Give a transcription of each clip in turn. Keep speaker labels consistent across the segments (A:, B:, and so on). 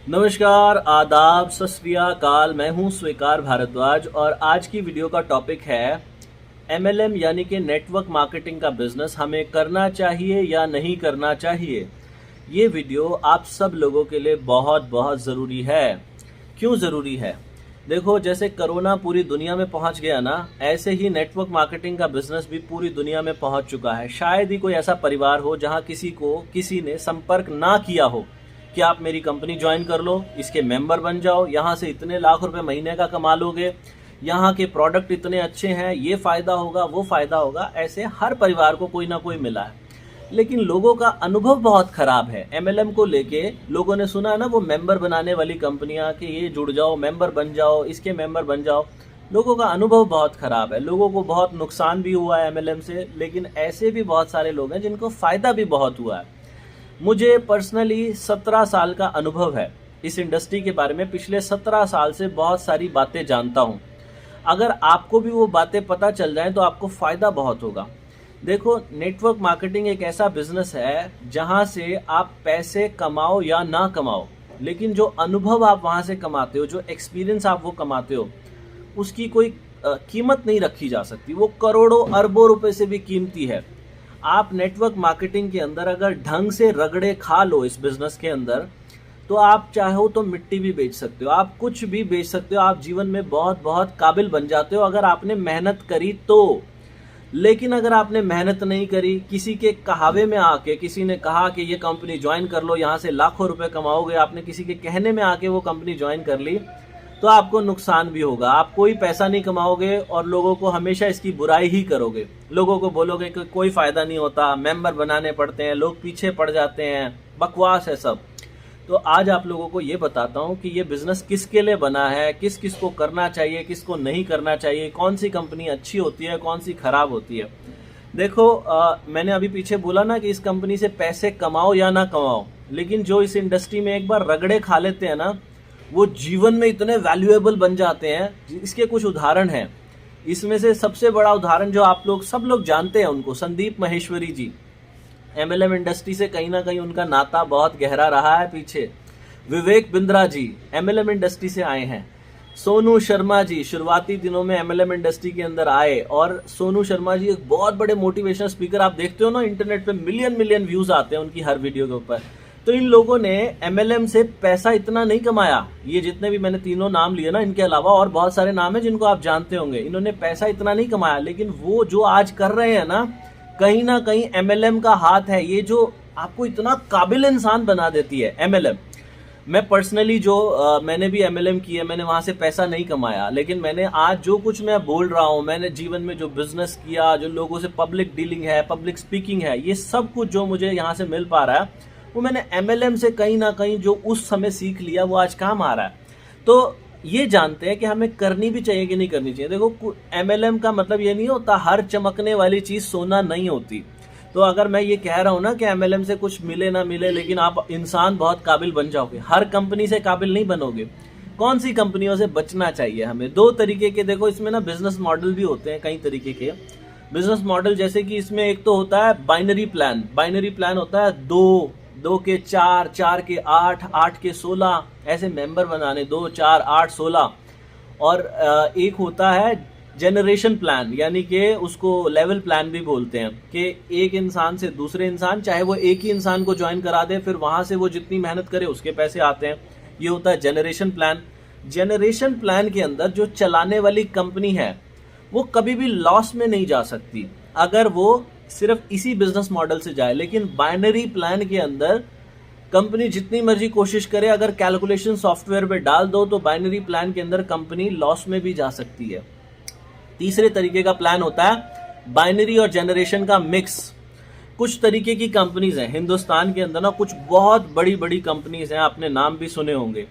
A: नमस्कार, आदाब, सत श्री अकाल। मैं हूं स्वीकार भारद्वाज और आज की वीडियो का टॉपिक है एमएलएम यानी कि नेटवर्क मार्केटिंग का बिजनेस हमें करना चाहिए या नहीं करना चाहिए। ये वीडियो आप सब लोगों के लिए बहुत बहुत ज़रूरी है। क्यों ज़रूरी है? देखो, जैसे कोरोना पूरी दुनिया में पहुंच गया ना, ऐसे ही नेटवर्क मार्केटिंग का बिजनेस भी पूरी दुनिया में पहुंच चुका है। शायद ही कोई ऐसा परिवार हो जहां किसी ने संपर्क ना किया हो कि आप मेरी कंपनी ज्वाइन कर लो, इसके मेंबर बन जाओ, यहाँ से इतने लाख रुपए महीने का कमा लोगे, यहाँ के प्रोडक्ट इतने अच्छे हैं, ये फ़ायदा होगा, वो फ़ायदा होगा। ऐसे हर परिवार को कोई ना कोई मिला है, लेकिन लोगों का अनुभव बहुत ख़राब है। एमएलएम को लेके लोगों ने सुना है ना, वो मेंबर बनाने वाली कंपनियां कि ये जुड़ जाओ, मेंबर बन जाओ, इसके मेंबर बन जाओ। लोगों का अनुभव बहुत ख़राब है, लोगों को बहुत नुकसान भी हुआ है एमएलएम से, लेकिन ऐसे भी बहुत सारे लोग हैं जिनको फ़ायदा भी बहुत हुआ है। मुझे पर्सनली 17 साल का अनुभव है इस इंडस्ट्री के बारे में। पिछले 17 साल से बहुत सारी बातें जानता हूँ। अगर आपको भी वो बातें पता चल जाएं तो आपको फ़ायदा बहुत होगा। देखो, नेटवर्क मार्केटिंग एक ऐसा बिजनेस है जहाँ से आप पैसे कमाओ या ना कमाओ, लेकिन जो अनुभव आप वहाँ से कमाते हो, जो एक्सपीरियंस आप वो कमाते हो, उसकी कोई कीमत नहीं रखी जा सकती। वो करोड़ों अरबों रुपए से भी कीमती है। आप नेटवर्क मार्केटिंग के अंदर अगर ढंग से रगड़े खा लो इस बिजनेस के अंदर, तो आप चाहो तो मिट्टी भी बेच सकते हो, आप कुछ भी बेच सकते हो, आप जीवन में बहुत बहुत काबिल बन जाते हो अगर आपने मेहनत करी तो। लेकिन अगर आपने मेहनत नहीं करी, किसी के कहावे में आके किसी ने कहा कि ये कंपनी ज्वाइन कर लो, यहाँ से लाखों रुपए कमाओगे, आपने किसी के कहने में आके वो कंपनी ज्वाइन कर ली, तो आपको नुकसान भी होगा। आप कोई पैसा नहीं कमाओगे और लोगों को हमेशा इसकी बुराई ही करोगे। लोगों को बोलोगे कि कोई फायदा नहीं होता, मेंबर बनाने पड़ते हैं, लोग पीछे पड़ जाते हैं, बकवास है सब। तो आज आप लोगों को ये बताता हूँ कि ये बिजनेस किसके लिए बना है, किस किस को करना चाहिए, किसको नहीं करना चाहिए, कौन सी कंपनी अच्छी होती है, कौन सी खराब होती है। देखो, मैंने अभी पीछे बोला ना कि इस कंपनी से पैसे कमाओ या ना कमाओ, लेकिन जो इस इंडस्ट्री में एक बार रगड़े खा लेते हैं ना, वो जीवन में इतने वैल्यूएबल बन जाते हैं। इसके कुछ उदाहरण हैं। इसमें से सबसे बड़ा उदाहरण जो आप लोग सब लोग जानते हैं उनको, संदीप माहेश्वरी जी। एमएलएम इंडस्ट्री से कहीं ना कहीं उनका नाता बहुत गहरा रहा है पीछे। विवेक बिंद्रा जी एमएलएम इंडस्ट्री से आए हैं। सोनू शर्मा जी शुरुआती दिनों में एमएलएम इंडस्ट्री के अंदर आए, और सोनू शर्मा जी एक बहुत बड़े मोटिवेशनल स्पीकर। आप देखते हो ना, इंटरनेट पे मिलियन मिलियन व्यूज आते हैं उनकी हर वीडियो के ऊपर। तो इन लोगों ने एमएलएम से पैसा इतना नहीं कमाया। ये जितने भी मैंने तीनों नाम लिए ना, इनके अलावा और बहुत सारे नाम हैं जिनको आप जानते होंगे। इन्होंने पैसा इतना नहीं कमाया, लेकिन वो जो आज कर रहे हैं ना कहीं एमएलएम का हाथ है। ये जो आपको इतना काबिल इंसान बना देती है एमएलएम। मैं पर्सनली मैंने भी एमएलएम की है, मैंने वहां से पैसा नहीं कमाया, लेकिन मैंने आज जो कुछ मैं बोल रहा हूँ, मैंने जीवन में जो बिजनेस किया, जो लोगों से पब्लिक डीलिंग है, पब्लिक स्पीकिंग है, ये सब कुछ जो मुझे यहाँ से मिल पा रहा है, वो मैंने एमएलएम से कहीं ना कहीं जो उस समय सीख लिया, वो आज काम आ रहा है। तो ये जानते हैं कि हमें करनी भी चाहिए कि नहीं करनी चाहिए। देखो, एमएलएम का मतलब ये नहीं होता हर चमकने वाली चीज सोना नहीं होती। तो अगर मैं ये कह रहा हूं ना कि एमएलएम से कुछ मिले ना मिले, लेकिन आप इंसान बहुत काबिल बन जाओगे, हर कंपनी से काबिल नहीं बनोगे। कौन सी कंपनियों से बचना चाहिए हमें? दो तरीके के, देखो इसमें ना बिजनेस मॉडल भी होते हैं, कई तरीके के बिजनेस मॉडल। जैसे कि इसमें एक तो होता है बाइनरी प्लान। बाइनरी प्लान होता है दो के 4, 4 के 8, 8 के 16 ऐसे मेंबर बनाने, 2, 4, 8, 16। और एक होता है जनरेशन प्लान, यानी कि उसको लेवल प्लान भी बोलते हैं, कि एक इंसान से दूसरे इंसान, चाहे वो एक ही इंसान को ज्वाइन करा दे, फिर वहां से वो जितनी मेहनत करे उसके पैसे आते हैं। ये होता है जनरेशन प्लान। जनरेशन प्लान के अंदर जो चलाने वाली कंपनी है वो कभी भी लॉस में नहीं जा सकती अगर वो सिर्फ इसी बिजनेस मॉडल से जाए। लेकिन बाइनरी प्लान के अंदर कंपनी जितनी मर्जी कोशिश करे, अगर कैलकुलेशन सॉफ्टवेयर पे डाल दो, तो बाइनरी प्लान के अंदर कंपनी लॉस में भी जा सकती है। तीसरे तरीके का प्लान होता है बाइनरी और जनरेशन का मिक्स। कुछ तरीके की कंपनीज हैं हिंदुस्तान के अंदर ना, कुछ बहुत बड़ी बड़ी कंपनीज हैं, आपने नाम भी सुने होंगे।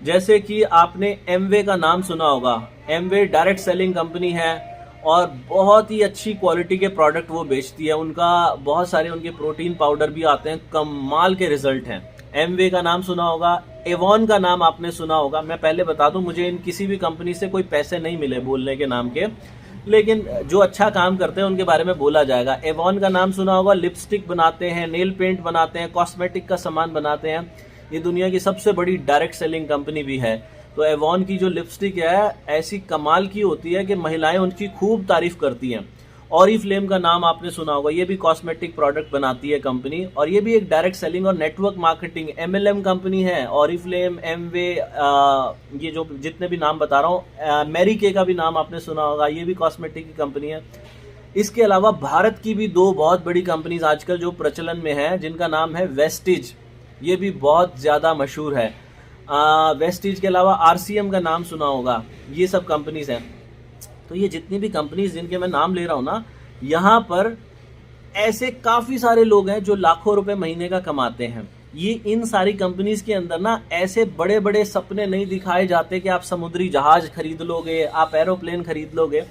A: जैसे कि आपने एमवे का नाम सुना होगा। एमवे डायरेक्ट सेलिंग कंपनी है और बहुत ही अच्छी क्वालिटी के प्रोडक्ट वो बेचती है। उनका बहुत सारे उनके प्रोटीन पाउडर भी आते हैं, कमाल के रिजल्ट हैं। एमवे का नाम सुना होगा। एवॉन का नाम आपने सुना होगा। मैं पहले बता दूं, मुझे इन किसी भी कंपनी से कोई पैसे नहीं मिले बोलने के नाम के, लेकिन जो अच्छा काम करते हैं उनके बारे में बोला जाएगा। एवॉन का नाम सुना होगा। लिपस्टिक बनाते हैं, नेल पेंट बनाते हैं, कॉस्मेटिक का सामान बनाते हैं। ये दुनिया की सबसे बड़ी डायरेक्ट सेलिंग कंपनी भी है। तो एवॉन की जो लिपस्टिक है ऐसी कमाल की होती है कि महिलाएं उनकी खूब तारीफ करती हैं। ऑरिफ्लेम का नाम आपने सुना होगा, ये भी कॉस्मेटिक प्रोडक्ट बनाती है कंपनी, और ये भी एक डायरेक्ट सेलिंग और नेटवर्क मार्केटिंग एमएलएम कंपनी है। ऑरिफ्लेम, एमवे, ये जो जितने भी नाम बता रहा हूँ, मैरी के का भी नाम आपने सुना होगा, ये भी कॉस्मेटिक की कंपनी है। इसके अलावा भारत की भी दो बहुत बड़ी कंपनीज आजकल जो प्रचलन में है, जिनका नाम है वेस्टिज, ये भी बहुत ज़्यादा मशहूर है। वेस्टिज के अलावा आरसीएम का नाम सुना होगा, ये सब कंपनीज हैं। तो ये जितनी भी कंपनीज जिनके मैं नाम ले रहा हूँ ना, यहाँ पर ऐसे काफ़ी सारे लोग हैं जो लाखों रुपए महीने का कमाते हैं। ये इन सारी कंपनीज के अंदर ना ऐसे बड़े बड़े सपने नहीं दिखाए जाते कि आप समुद्री जहाज खरीद लोगे, आप एरोप्लेन खरीद लोगे।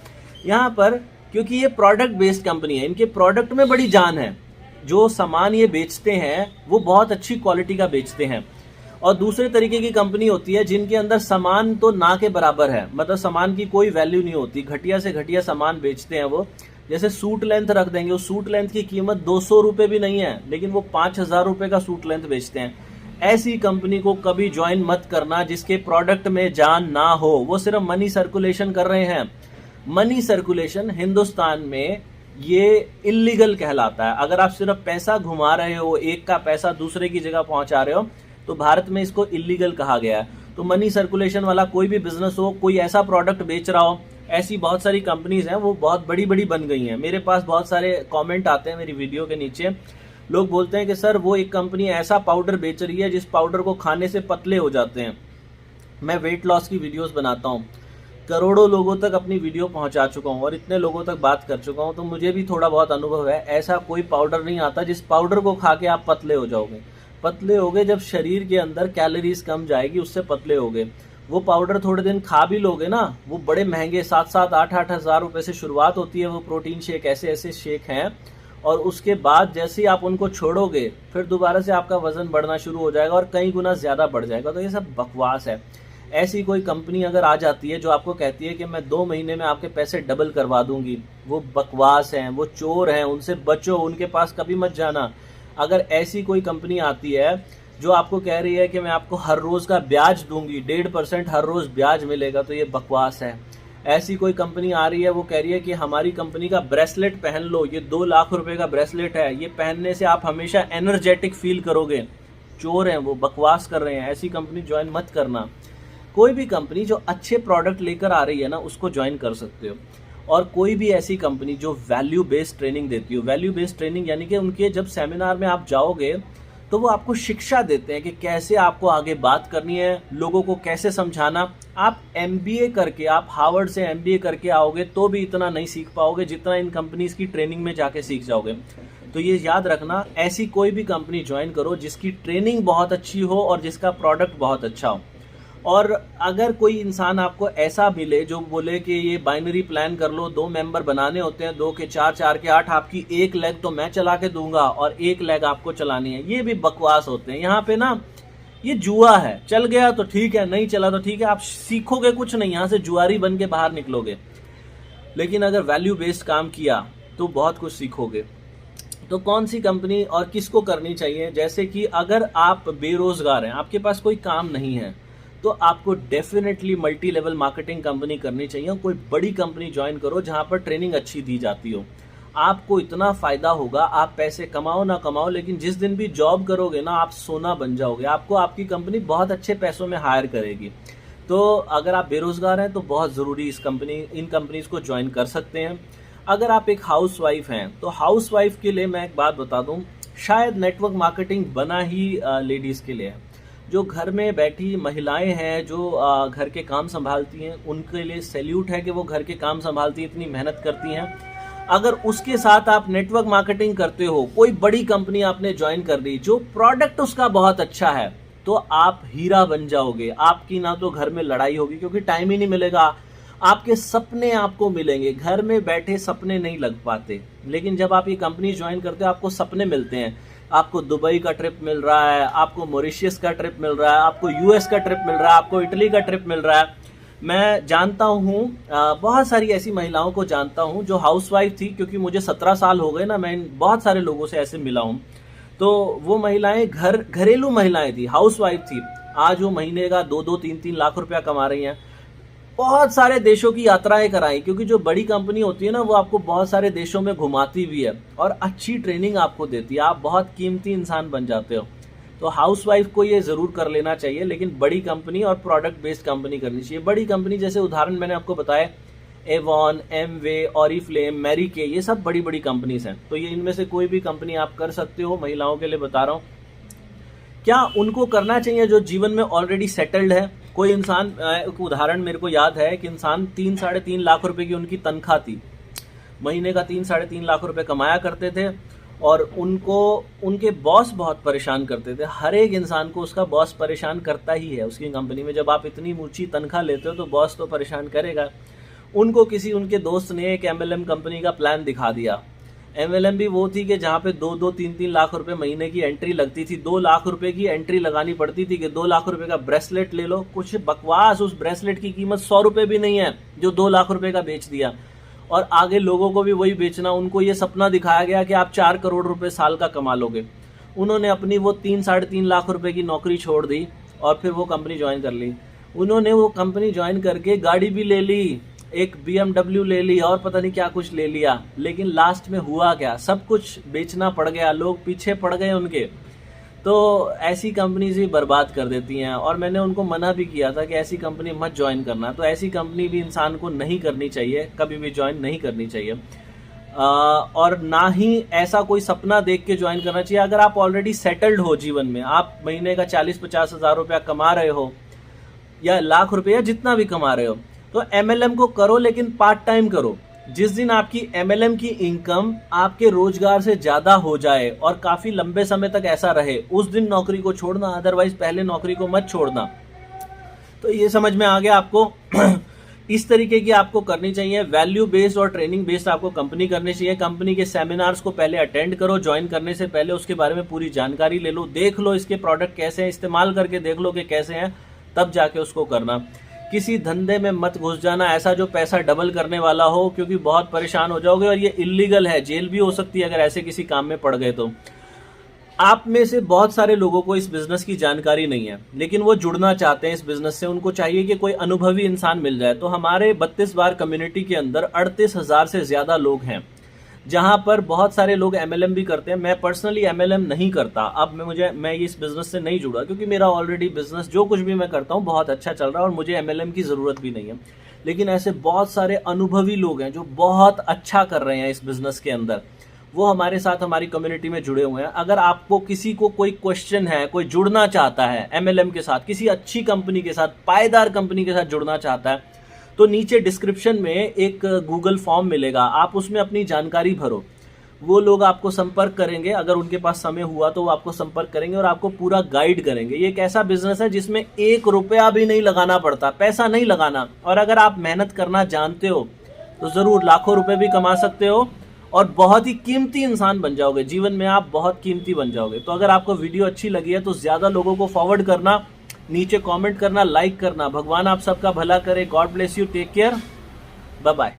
A: यहाँ पर क्योंकि ये प्रोडक्ट बेस्ड कंपनी है, इनके प्रोडक्ट में बड़ी जान है। जो सामान ये बेचते हैं वो बहुत अच्छी क्वालिटी का बेचते हैं। और दूसरे तरीके की कंपनी होती है जिनके अंदर सामान तो ना के बराबर है, मतलब सामान की कोई वैल्यू नहीं होती, घटिया से घटिया सामान बेचते हैं वो। जैसे सूट लेंथ रख देंगे, उस सूट लेंथ की कीमत 200 रुपये भी नहीं है, लेकिन वो 5000 रुपये का सूट लेंथ बेचते हैं। ऐसी कंपनी को कभी ज्वाइन मत करना जिसके प्रोडक्ट में जान ना हो। वो सिर्फ मनी सर्कुलेशन कर रहे हैं। मनी सर्कुलेशन हिंदुस्तान में ये इलीगल कहलाता है। अगर आप सिर्फ पैसा घुमा रहे हो, एक का पैसा दूसरे की जगह पहुंचा रहे हो, तो भारत में इसको इलीगल कहा गया है। तो मनी सर्कुलेशन वाला कोई भी बिजनेस हो, कोई ऐसा प्रोडक्ट बेच रहा हो, ऐसी बहुत सारी कंपनीज हैं, वो बहुत बड़ी बड़ी बन गई हैं। मेरे पास बहुत सारे कमेंट आते हैं मेरी वीडियो के नीचे, लोग बोलते हैं कि सर वो एक कंपनी ऐसा पाउडर बेच रही है जिस पाउडर को खाने से पतले हो जाते हैं। मैं वेट लॉस की वीडियोस बनाता हूँ, करोड़ों लोगों तक अपनी वीडियो पहुंचा चुका हूं और इतने लोगों तक बात कर चुका हूं, तो मुझे भी थोड़ा बहुत अनुभव है। ऐसा कोई पाउडर नहीं आता जिस पाउडर को खा के आप पतले हो जाओगे। पतले होगे जब शरीर के अंदर कैलोरीज कम जाएगी, उससे पतले होगे। वो पाउडर थोड़े दिन खा भी लोगे ना, वो बड़े महंगे 7-7, 8-8 हज़ार रुपये से शुरुआत होती है। वो प्रोटीन शेक, ऐसे ऐसे शेक हैं, और उसके बाद जैसे ही आप उनको छोड़ोगे फिर दोबारा से आपका वजन बढ़ना शुरू हो जाएगा और कई गुना ज़्यादा बढ़ जाएगा। तो ये सब बकवास है। ऐसी कोई कंपनी अगर आ जाती है जो आपको कहती है कि मैं 2 महीने में आपके पैसे डबल करवा दूंगी, वो बकवास हैं, वो चोर हैं, उनसे बचो, उनके पास कभी मत जाना। अगर ऐसी कोई कंपनी आती है जो आपको कह रही है कि मैं आपको हर रोज़ का ब्याज दूंगी, 1.5% हर रोज़ ब्याज मिलेगा, तो ये बकवास है। ऐसी कोई कंपनी आ रही है, वो कह रही है कि हमारी कंपनी का ब्रेसलेट पहन लो, ये 2 लाख रुपए का ब्रेसलेट है, ये पहनने से आप हमेशा एनर्जेटिक फील करोगे। चोर हैं वो, बकवास कर रहे हैं। ऐसी कंपनी ज्वाइन मत करना। कोई भी कंपनी जो अच्छे प्रोडक्ट लेकर आ रही है ना, उसको ज्वाइन कर सकते हो। और कोई भी ऐसी कंपनी जो वैल्यू बेस्ड ट्रेनिंग देती हो, वैल्यू बेस्ड ट्रेनिंग यानी कि उनके जब सेमिनार में आप जाओगे तो वो आपको शिक्षा देते हैं कि कैसे आपको आगे बात करनी है, लोगों को कैसे समझाना। आप एमबीए करके, आप हार्वर्ड से एमबीए करके आओगे तो भी इतना नहीं सीख पाओगे जितना इन कंपनीज की ट्रेनिंग में जाके सीख जाओगे। तो ये याद रखना, ऐसी कोई भी कंपनी ज्वाइन करो जिसकी ट्रेनिंग बहुत अच्छी हो और जिसका प्रोडक्ट बहुत अच्छा हो। और अगर कोई इंसान आपको ऐसा मिले जो बोले कि ये बाइनरी प्लान कर लो, 2 मेंबर बनाने होते हैं, 2 के 4, 4 के 8, आपकी 1 लेग तो मैं चला के दूंगा और 1 लेग आपको चलानी है, ये भी बकवास होते हैं। यहाँ पे ना ये जुआ है, चल गया तो ठीक है, नहीं चला तो ठीक है, आप सीखोगे कुछ नहीं, यहाँ से जुआरी बन के बाहर निकलोगे। लेकिन अगर वैल्यू बेस्ड काम किया तो बहुत कुछ सीखोगे। तो कौन सी कंपनी और किसको करनी चाहिए? जैसे कि अगर आप बेरोजगार हैं, आपके पास कोई काम नहीं है, तो आपको definitely multi level marketing company करनी चाहिए। कोई बड़ी कंपनी ज्वाइन करो जहां पर ट्रेनिंग अच्छी दी जाती हो। आपको इतना फायदा होगा, आप पैसे कमाओ ना कमाओ, लेकिन जिस दिन भी जॉब करोगे ना, आप सोना बन जाओगे। आपको आपकी कंपनी बहुत अच्छे पैसों में हायर करेगी। तो अगर आप बेरोजगार हैं तो बहुत ज़रूरी इन कंपनीज को ज्वाइन कर सकते हैं। अगर आप एक हाउस वाइफ हैं तो हाउस वाइफ के लिए मैं एक बात बता दूं, शायद नेटवर्क मार्केटिंग बना ही लेडीज़ के लिए है। जो घर में बैठी महिलाएं हैं, जो घर के काम संभालती हैं, उनके लिए सैल्यूट है कि वो घर के काम संभालती हैं, इतनी मेहनत करती हैं। अगर उसके साथ आप नेटवर्क मार्केटिंग करते हो, कोई बड़ी कंपनी आपने ज्वाइन कर ली जो प्रोडक्ट उसका बहुत अच्छा है, तो आप हीरा बन जाओगे। आपकी ना तो घर में लड़ाई होगी क्योंकि टाइम ही नहीं मिलेगा, आपके सपने आपको मिलेंगे। घर में बैठे सपने नहीं लग पाते, लेकिन जब आप ये कंपनी ज्वाइन करते हो आपको सपने मिलते हैं। आपको दुबई का ट्रिप मिल रहा है, आपको मॉरिशस का ट्रिप मिल रहा है, आपको यूएस का ट्रिप मिल रहा है, आपको इटली का ट्रिप मिल रहा है। मैं जानता हूँ बहुत सारी ऐसी महिलाओं को जानता हूँ जो हाउसवाइफ थी, क्योंकि मुझे 17 साल हो गए ना, मैं बहुत सारे लोगों से ऐसे मिला हूँ तो वो महिलाएं घरेलू महिलाएं थी, हाउसवाइफ थी, आज वो महीने का 2-2, 3-3 लाख रुपया कमा रही हैं। बहुत सारे देशों की यात्राएं कराई, क्योंकि जो बड़ी कंपनी होती है ना वो आपको बहुत सारे देशों में घुमाती भी है और अच्छी ट्रेनिंग आपको देती है, आप बहुत कीमती इंसान बन जाते हो। तो हाउसवाइफ को ये जरूर कर लेना चाहिए, लेकिन बड़ी कंपनी और प्रोडक्ट बेस्ड कंपनी करनी चाहिए। बड़ी कंपनी जैसे उदाहरण मैंने आपको बताया, एवॉन, एमवे, ऑरिफ्लेम, मैरी के, ये सब बड़ी बड़ी कंपनीज हैं। तो ये इनमें से कोई भी कंपनी आप कर सकते हो, महिलाओं के लिए बता रहा हूँ। क्या उनको करना चाहिए जो जीवन में ऑलरेडी सेटल्ड है? कोई इंसान, एक उदाहरण मेरे को याद है कि इंसान 3-3.5 लाख रुपए की उनकी तनख्वाह थी, महीने का 3-3.5 लाख रुपए कमाया करते थे और उनको उनके बॉस बहुत परेशान करते थे। हर एक इंसान को उसका बॉस परेशान करता ही है उसकी कंपनी में। जब आप इतनी ऊंची तनख्वाह लेते हो तो बॉस तो परेशान करेगा। उनको किसी उनके दोस्त ने एक एमएलएम कंपनी का प्लान दिखा दिया। एमएलएम भी वो थी कि जहाँ पे 2-2, 3-3 लाख रुपए महीने की एंट्री लगती थी। 2 लाख रुपए की एंट्री लगानी पड़ती थी कि 2 लाख रुपए का ब्रेसलेट ले लो। कुछ बकवास, उस ब्रेसलेट की कीमत 100 रुपए भी नहीं है जो 2 लाख रुपए का बेच दिया, और आगे लोगों को भी वही बेचना। उनको ये सपना दिखाया गया कि आप 4 करोड़ रुपए साल का कमा लोगे। उन्होंने अपनी वो 3-3.5 लाख रुपए की नौकरी छोड़ दी और फिर वो कंपनी ज्वाइन कर ली। उन्होंने वो कंपनी ज्वाइन करके गाड़ी भी ले ली, एक BMW ले ली और पता नहीं क्या कुछ ले लिया, लेकिन लास्ट में हुआ क्या? सब कुछ बेचना पड़ गया, लोग पीछे पड़ गए उनके। तो ऐसी कंपनीज ही बर्बाद कर देती हैं, और मैंने उनको मना भी किया था कि ऐसी कंपनी मत ज्वाइन करना। तो ऐसी कंपनी भी इंसान को नहीं करनी चाहिए, कभी भी ज्वाइन नहीं करनी चाहिए, और ना ही ऐसा कोई सपना देख के ज्वाइन करना चाहिए। अगर आप ऑलरेडी सेटल्ड हो जीवन में, आप महीने का 40-50 हज़ार रुपया कमा रहे हो या लाख रुपया जितना भी कमा रहे हो, तो एमएलएम को करो, लेकिन पार्ट टाइम करो। जिस दिन आपकी एमएलएम की इनकम आपके रोजगार से ज्यादा हो जाए और काफी लंबे समय तक ऐसा रहे, उस दिन नौकरी को छोड़ना, अदरवाइज पहले नौकरी को मत छोड़ना। तो ये समझ में आ गया आपको। इस तरीके की आपको करनी चाहिए। वैल्यू बेस्ड और ट्रेनिंग बेस्ड आपको कंपनी करनी चाहिए। कंपनी के सेमिनार्स को पहले अटेंड करो, ज्वाइन करने से पहले उसके बारे में पूरी जानकारी ले लो, देख लो इसके प्रोडक्ट कैसे हैं, इस्तेमाल करके देख लो कि कैसे हैं, तब जाके उसको करना। किसी धंधे में मत घुस जाना ऐसा जो पैसा डबल करने वाला हो, क्योंकि बहुत परेशान हो जाओगे और ये इलीगल है, जेल भी हो सकती है अगर ऐसे किसी काम में पड़ गए तो। आप में से बहुत सारे लोगों को इस बिजनेस की जानकारी नहीं है, लेकिन वो जुड़ना चाहते हैं इस बिजनेस से। उनको चाहिए कि कोई अनुभवी इंसान मिल जाए। तो हमारे 32 बार कम्युनिटी के अंदर 38,000 से ज्यादा लोग हैं, जहां पर बहुत सारे लोग एमएलएम भी करते हैं। मैं पर्सनली एमएलएम नहीं करता, अब मैं इस बिजनेस से नहीं जुड़ा, क्योंकि मेरा ऑलरेडी बिजनेस जो कुछ भी मैं करता हूं बहुत अच्छा चल रहा है और मुझे एमएलएम की जरूरत भी नहीं है। लेकिन ऐसे बहुत सारे अनुभवी लोग हैं जो बहुत अच्छा कर रहे हैं इस बिजनेस के अंदर, वो हमारे साथ हमारी कम्युनिटी में जुड़े हुए हैं। अगर आपको किसी को कोई क्वेश्चन है, कोई जुड़ना चाहता है एमएलएम के साथ, किसी अच्छी कंपनी के साथ, पायदार कंपनी के साथ जुड़ना चाहता है, तो नीचे डिस्क्रिप्शन में एक गूगल फॉर्म मिलेगा, आप उसमें अपनी जानकारी भरो। वो लोग आपको संपर्क करेंगे, अगर उनके पास समय हुआ तो वो आपको संपर्क करेंगे और आपको पूरा गाइड करेंगे। ये एक ऐसा बिजनेस है जिसमें 1 रुपया भी नहीं लगाना पड़ता, पैसा नहीं लगाना, और अगर आप मेहनत करना जानते हो तो जरूर लाखों रुपए भी कमा सकते हो और बहुत ही कीमती इंसान बन जाओगे। जीवन में आप बहुत कीमती बन जाओगे। तो अगर आपको वीडियो अच्छी लगी है तो ज्यादा लोगों को फॉरवर्ड करना, नीचे कमेंट करना, लाइक करना। भगवान आप सबका भला करे। God bless you, take care, bye bye.